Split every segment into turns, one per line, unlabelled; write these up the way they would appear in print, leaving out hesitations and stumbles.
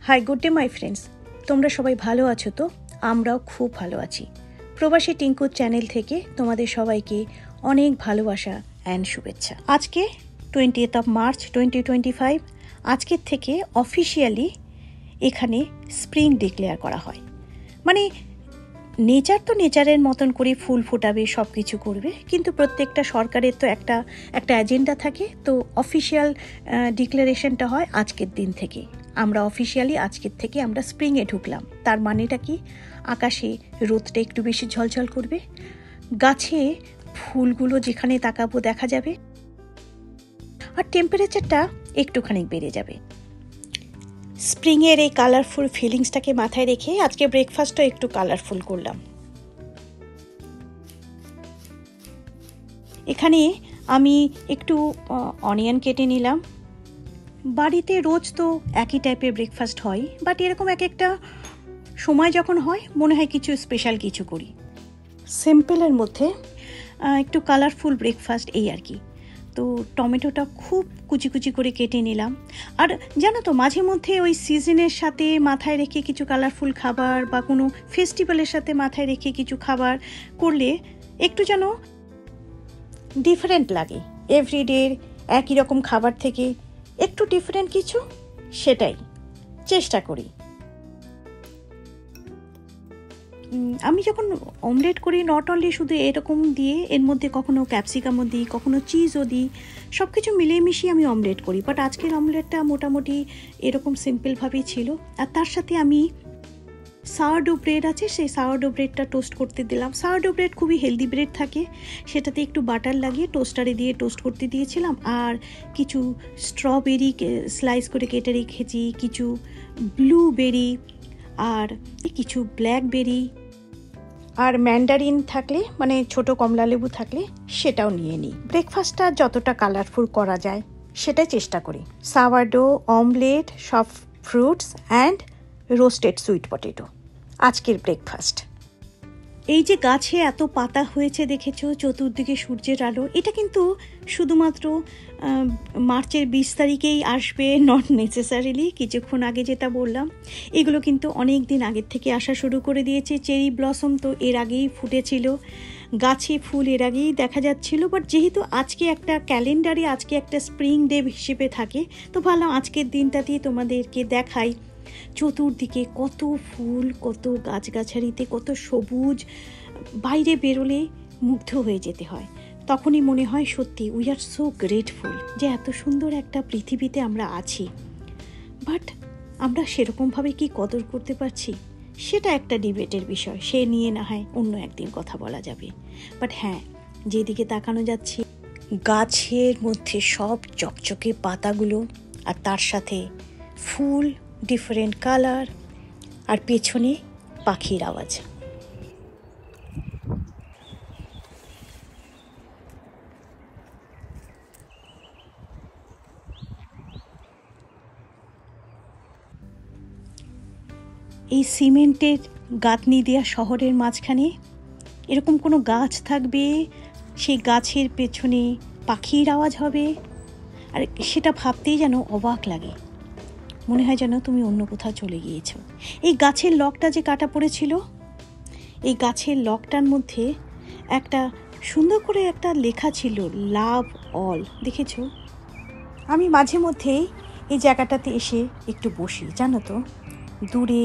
High, good day my friends. তোমরা সবাই ভালো আছো তো? আমরাও খুব ভালো আছি। প্রবাসী টিঙ্কুর চ্যানেল থেকে তোমাদের সবাইকে অনেক ভালোবাসা অ্যান্ড শুভেচ্ছা। আজকে 20th মার্চ 2025। আজকের থেকে অফিসিয়ালি এখানে স্প্রিং ডিক্লেয়ার করা হয়। মানে নেচার তো নেচারের মতন করে ফুল ফোটাবে, সব কিছু করবে, কিন্তু প্রত্যেকটা সরকারের তো একটা এজেন্ডা থাকে। তো অফিসিয়াল ডিক্লারেশনটা হয় আজকের দিন থেকে। আমরা অফিসিয়ালি আজকের থেকে আমরা স্প্রিংয়ে ঢুকলাম। তার মানেটা কি? আকাশে রোদটা একটু বেশি ঝলঝল করবে, গাছে ফুলগুলো যেখানে তাকাবো দেখা যাবে, আর টেম্পারেচারটা একটুখানি বেড়ে যাবে। স্প্রিংয়ের এই কালারফুল ফিলিংসটাকে মাথায় রেখে আজকে ব্রেকফাস্টও একটু কালারফুল করলাম। এখানে আমি একটু অনিয়ন কেটে নিলাম। বাড়িতে রোজ তো একই টাইপের ব্রেকফাস্ট হয়, বাট এরকম এক একটা সময় যখন হয় মনে হয় কিছু স্পেশাল কিছু করি। সিম্পলের মধ্যে একটু কালারফুল ব্রেকফাস্ট, এই আর কি। তো টমেটোটা খুব কুচি কুচি করে কেটে নিলাম। আর জানো তো, মাঝে মধ্যে ওই সিজনের সাথে মাথায় রেখে কিছু কালারফুল খাবার বা কোনো ফেস্টিভ্যালের সাথে মাথায় রেখে কিছু খাবার করলে একটু যেন ডিফারেন্ট লাগে। এভরিডের একই রকম খাবার থেকে একটু ডিফারেন্ট কিছু, সেটাই চেষ্টা করি। আমি যখন অমলেট করি, নট অনলি শুধু এরকম দিয়ে, এর মধ্যে কখনো ক্যাপসিকামও দিই, কখনো চিজও দিই, সব কিছু মিলিয়ে মিশিয়ে আমি অমলেট করি। বাট আজকের অমলেটটা মোটামুটি এরকম সিম্পলভাবেই ছিল। আর তার সাথে আমি সাওয়ারডো ব্রেড আছে, সেই সাওয়ারডো ব্রেডটা টোস্ট করতে দিলাম। সাওয়ারডো ব্রেড খুবই হেলদি ব্রেড থাকে, সেটাতে একটু বাটার লাগিয়ে টোস্টারে দিয়ে টোস্ট করতে দিয়েছিলাম। আর কিছু স্ট্রবেরি স্লাইস করে কেটে রেখেছি, কিছু ব্লুবেরি, আর কিছু ব্ল্যাকবেরি, আর ম্যান্ডারিন থাকলে, মানে ছোট কমলা লেবু থাকলে সেটাও নিয়ে নিই। ব্রেকফাস্টটা যতটা কালারফুল করা যায় সেটাই চেষ্টা করি। সাওয়ারডো, অমলেট, সব fruits and roasted sweet potato আজকের ব্রেকফাস্ট। এই যে গাছে এত পাতা হয়েছে দেখেছো, চতুর্দিকে সূর্যের আলো, এটা কিন্তু শুধুমাত্র মার্চের 20 তারিখেই আসবে, নট নেসেসারিলি। কিছুক্ষণ আগে যেটা বললাম, এগুলো কিন্তু অনেক দিন আগের থেকে আসা শুরু করে দিয়েছে। চেরি ব্লসম তো এর আগেই ফুটেছিল, গাছে ফুল এর আগেই দেখা যাচ্ছিল। বাট যেহেতু আজকে একটা ক্যালেন্ডারে আজকে একটা স্প্রিং ডে হিসেবে থাকে, তো ভাবলাম আজকের দিনটাতেই তোমাদেরকে দেখাই চতুর্দিকে কত ফুল, কত গাছগাছালিতে কত সবুজ। বাইরে বেরোলে মুগ্ধ হয়ে যেতে হয়। তখনই মনে হয় সত্যি উই আর সো গ্রেটফুল যে এত সুন্দর একটা পৃথিবীতে আমরা আছি। বাট আমরা সেরকমভাবে কি কদর করতে পারছি, সেটা একটা ডিবেটের বিষয়, সে নিয়ে না হয় অন্য একদিন কথা বলা যাবে। বাট হ্যাঁ, যেদিকে তাকানো যাচ্ছে, গাছের মধ্যে সব চকচকে পাতাগুলো, আর তার সাথে ফুল, ডিফারেন্ট কালার, আর পেছনে পাখির আওয়াজ। এই সিমেন্টের গাঁথনি দেওয়া শহরের মাঝখানে এরকম কোনো গাছ থাকবে, সেই গাছের পেছনে পাখির আওয়াজ হবে, আর সেটা ভাবতেই যেন অবাক লাগে। মনে হয় যেন তুমি অন্য কোথাও চলে গিয়েছো। এই গাছের লকটা যে কাটা পড়েছিল, এই গাছের লকটার মধ্যে একটা সুন্দর করে একটা লেখা ছিল, লাভ অল, দেখেছো? আমি মাঝে মধ্যেই এই জায়গাটাতে এসে একটু বসি, জানো তো। দূরে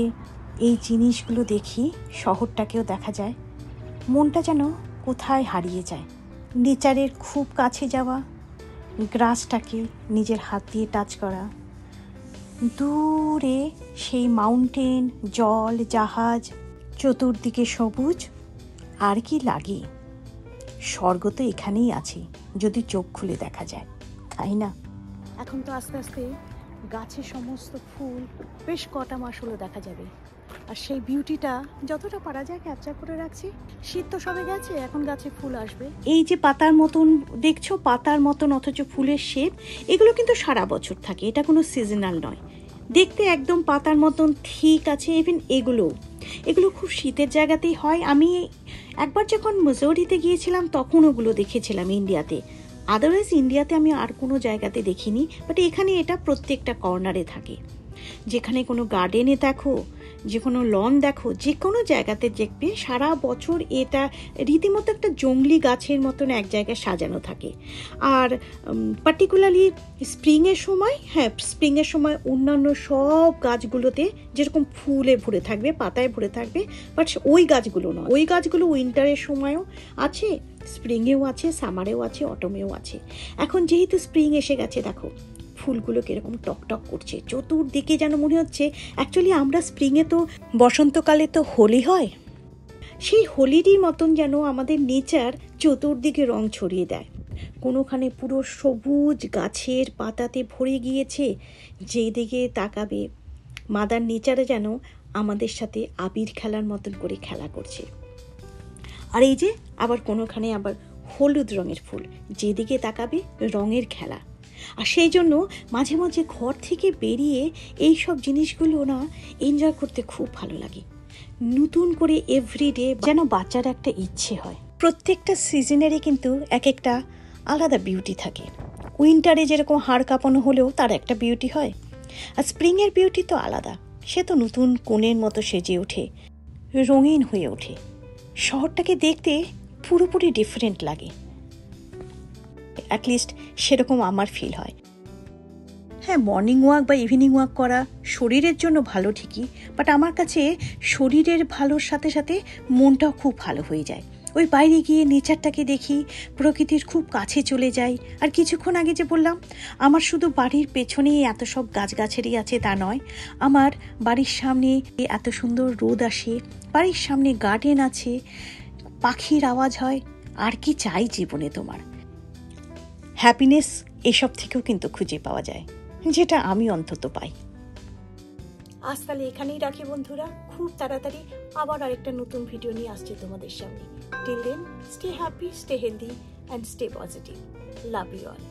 এই জিনিসগুলো দেখি, শহরটাকেও দেখা যায়, মনটা যেন কোথায় হারিয়ে যায়। নেচারের খুব কাছে যাওয়া, গ্রাসটাকে নিজের হাত দিয়ে টাচ করা, দূরে সেই মাউন্টেন, জল, জাহাজ, চতুর্দিকে সবুজ, আর কি লাগে? স্বর্গ তো এখানেই আছে, যদি চোখ খুলে দেখা যায়, তাই না? এখন তো আস্তে আস্তে গাছে সমস্ত ফুল বেশ কটা মাস হলো দেখা যাবে, আর সেই বিউটিটা যতটা পারা যায় ক্যাপচার করে রাখছি। শীত তো সবে গেছে, এখন গাছে ফুল আসবে। এই যে পাতার মতন দেখছো, পাতার মতন অথচ ফুলের শেপ, এগুলো কিন্তু সারা বছর থাকে, এটা কোনো সিজনাল নয়। দেখতে একদম পাতার মতন ঠিক আছে। ইভেন এগুলো খুব শীতের জায়গাতেই হয়। আমি একবার যখন মিজোরিতে গিয়েছিলাম তখন ওগুলো দেখেছিলাম ইন্ডিয়াতে। আদারওয়াইজ ইন্ডিয়াতে আমি আর কোনো জায়গাতে দেখিনি, বাট এখানে এটা প্রত্যেকটা কর্নারে থাকে। যেখানে কোনো গার্ডেনে দেখো, যে কোনো লন দেখো, যে কোনো জায়গাতে দেখবে সারা বছর এটা রীতিমতো একটা জংলি গাছের মতন এক জায়গায় সাজানো থাকে। আর পার্টিকুলারলি স্প্রিংয়ের সময়, স্প্রিংয়ের সময় অন্যান্য সব গাছগুলোতে যেরকম ফুলে ভরে থাকবে, পাতায় ভরে থাকবে, বাট ওই গাছগুলো নয়। ওই গাছগুলো উইন্টারের সময়ও আছে, স্প্রিংয়েও আছে, সামারেও আছে, অটমেও আছে। এখন যেহেতু স্প্রিং এসে গেছে, দেখো ফুলগুলো কিরকম টকটক করছে, চতুর্দিকে যেন মনে হচ্ছে অ্যাকচুয়ালি আমরা স্প্রিংয়ে তো বসন্তকালে তো হোলি হয়, সেই হোলিরই মতন যেন আমাদের নেচার চতুর্দিকে রং ছড়িয়ে দেয়। কোনোখানে পুরো সবুজ গাছের পাতাতে ভরে গিয়েছে, যেদিকে তাকাবে মাদার নেচারে যেন আমাদের সাথে আবির খেলার মতন করে খেলা করছে। আর এই যে আবার কোনোখানে আবার হলুদ রঙের ফুল, যেদিকে তাকাবে রঙের খেলা। আর সেই জন্য মাঝে মাঝে ঘর থেকে বেরিয়ে এই সব জিনিসগুলো না এনজয় করতে খুব ভালো লাগে। নতুন করে এভরিডে যেন বাচ্চার একটা ইচ্ছে হয়। প্রত্যেকটা সিজনেরই কিন্তু এক একটা আলাদা বিউটি থাকে। উইন্টারে যেরকম হাড় কাঁপানো হলেও তার একটা বিউটি হয়, আর স্প্রিংয়ের বিউটি তো আলাদা, সে তো নতুন কোণের মতো সেজে ওঠে, রঙিন হয়ে ওঠে, শহরটাকে দেখতে পুরোপুরি ডিফারেন্ট লাগে। অ্যাটলিস্ট সেরকম আমার ফিল হয়। হ্যাঁ, মর্নিং ওয়াক বা ইভিনিং ওয়াক করা শরীরের জন্য ভালো ঠিকই, বাট আমার কাছে শরীরের ভালোর সাথে সাথে মনটাও খুব ভালো হয়ে যায়। ওই বাইরে গিয়ে নেচারটাকে দেখি, প্রকৃতির খুব কাছে চলে যাই। আর কিছুক্ষণ আগে যে বললাম, আমার শুধু বাড়ির পেছনেই এত সব গাছগাছালি আছে তা নয়, আমার বাড়ির সামনে এত সুন্দর রোদ আসে, বাড়ির সামনে গার্ডেন আছে, পাখির আওয়াজ হয়। আর কি চাই জীবনে তোমার? হ্যাপিনেস এসব থেকেও কিন্তু খুঁজে পাওয়া যায়, যেটা আমি অন্তত পাই। আজ তাহলে এখানেই রাখি বন্ধুরা, খুব তাড়াতাড়ি আবার আরেকটা নতুন ভিডিও নিয়ে আসছে তোমাদের সামনে। Till then, stay happy, stay healthy and stay positive. Love you all.